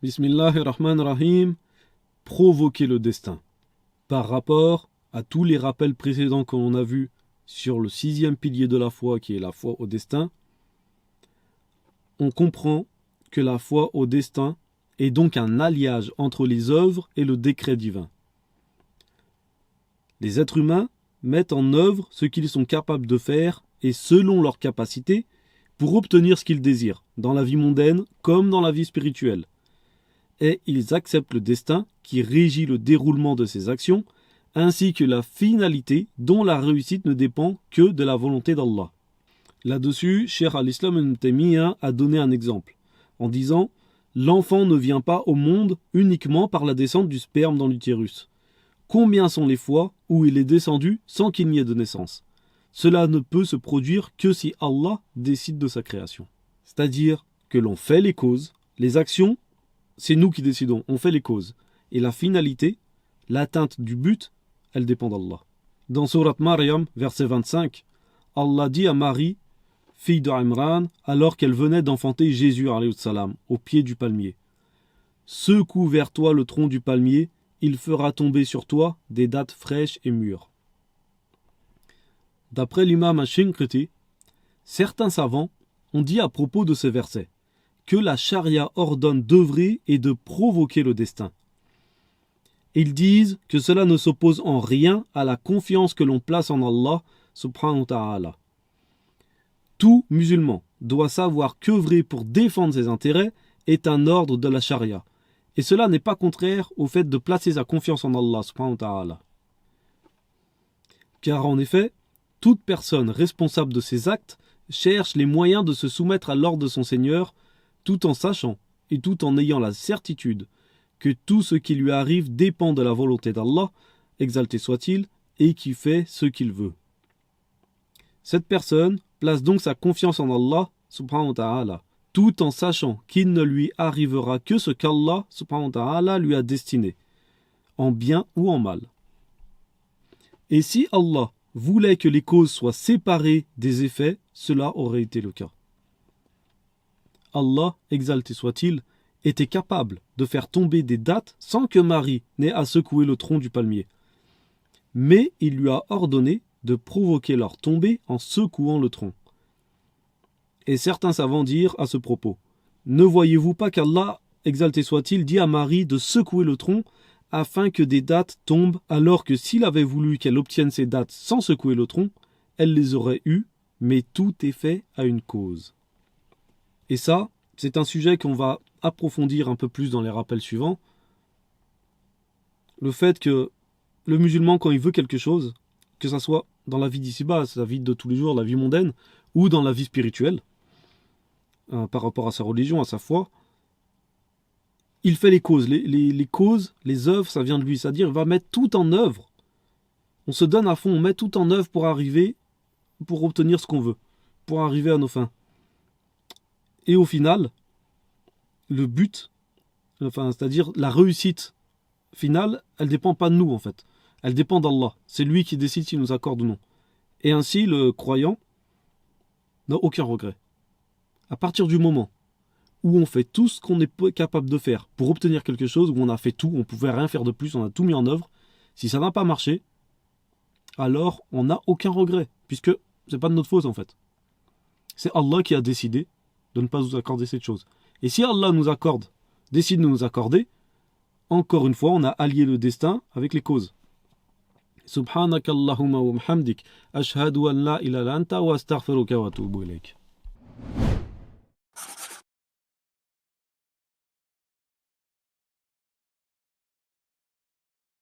Bismillahirrahmanirrahim. Provoquer le destin. Par rapport à tous les rappels précédents que l'on a vus sur le 6e pilier de la foi, qui est la foi au destin, on comprend que la foi au destin est donc un alliage entre les œuvres et le décret divin. Les êtres humains mettent en œuvre ce qu'ils sont capables de faire et selon leurs capacités pour obtenir ce qu'ils désirent, dans la vie mondaine comme dans la vie spirituelle. Et ils acceptent le destin qui régit le déroulement de ces actions, ainsi que la finalité dont la réussite ne dépend que de la volonté d'Allah. Là-dessus, Cheikh al-Islam ibn Taymiyyah a donné un exemple, en disant « L'enfant ne vient pas au monde uniquement par la descente du sperme dans l'utérus. Combien sont les fois où il est descendu sans qu'il n'y ait de naissance ? Cela ne peut se produire que si Allah décide de sa création. » C'est-à-dire que l'on fait les causes, les actions, c'est nous qui décidons, on fait les causes. Et la finalité, l'atteinte du but, elle dépend d'Allah. Dans Surat Maryam, verset 25, Allah dit à Marie, fille de Imran, alors qu'elle venait d'enfanter Jésus, alayhi salam, au pied du palmier. Secoue vers toi le tronc du palmier, il fera tomber sur toi des dattes fraîches et mûres. D'après l'imam Ash-Shinqiti, certains savants ont dit à propos de ce verset que la charia ordonne d'œuvrer et de provoquer le destin. Ils disent que cela ne s'oppose en rien à la confiance que l'on place en Allah subhanahu wa ta'ala. Tout musulman doit savoir qu'œuvrer pour défendre ses intérêts est un ordre de la charia. Et cela n'est pas contraire au fait de placer sa confiance en Allah subhanahu wa ta'ala. Car en effet, toute personne responsable de ses actes cherche les moyens de se soumettre à l'ordre de son Seigneur, tout en sachant et tout en ayant la certitude que tout ce qui lui arrive dépend de la volonté d'Allah, exalté soit-il, et qui fait ce qu'il veut. Cette personne place donc sa confiance en Allah, subhanahu wa ta'ala, tout en sachant qu'il ne lui arrivera que ce qu'Allah, subhanahu wa ta'ala, lui a destiné, en bien ou en mal. Et si Allah voulait que les causes soient séparées des effets, cela aurait été le cas. Allah, exalté soit-il, était capable de faire tomber des dattes sans que Marie n'ait à secouer le tronc du palmier. Mais il lui a ordonné de provoquer leur tombée en secouant le tronc. Et certains savants dirent à ce propos, « Ne voyez-vous pas qu'Allah, exalté soit-il, dit à Marie de secouer le tronc afin que des dattes tombent, alors que s'il avait voulu qu'elle obtienne ces dattes sans secouer le tronc, elle les aurait eues, mais tout est fait à une cause. » Et ça, c'est un sujet qu'on va approfondir un peu plus dans les rappels suivants. Le fait que le musulman, quand il veut quelque chose, que ce soit dans la vie d'ici-bas, la vie de tous les jours, la vie mondaine, ou dans la vie spirituelle, par rapport à sa religion, à sa foi, il fait les causes. Les causes, les œuvres, ça vient de lui. C'est-à-dire, il va mettre tout en œuvre. On se donne à fond, on met tout en œuvre pour obtenir ce qu'on veut, pour arriver à nos fins. Et au final, le but, c'est-à-dire la réussite finale, elle ne dépend pas de nous en fait. Elle dépend d'Allah. C'est lui qui décide s'il nous accorde ou non. Et ainsi, le croyant n'a aucun regret. À partir du moment où on fait tout ce qu'on est capable de faire pour obtenir quelque chose, où on a fait tout, on ne pouvait rien faire de plus, on a tout mis en œuvre, si ça n'a pas marché, alors on n'a aucun regret, puisque ce n'est pas de notre faute en fait. C'est Allah qui a décidé de ne pas nous accorder cette chose. Et si Allah décide de nous accorder, encore une fois, on a allié le destin avec les causes. Subhanakallahumma wa bihamdik, ashhadu an la ilaha illa anta wa astaghfiruka wa atubu ilayk.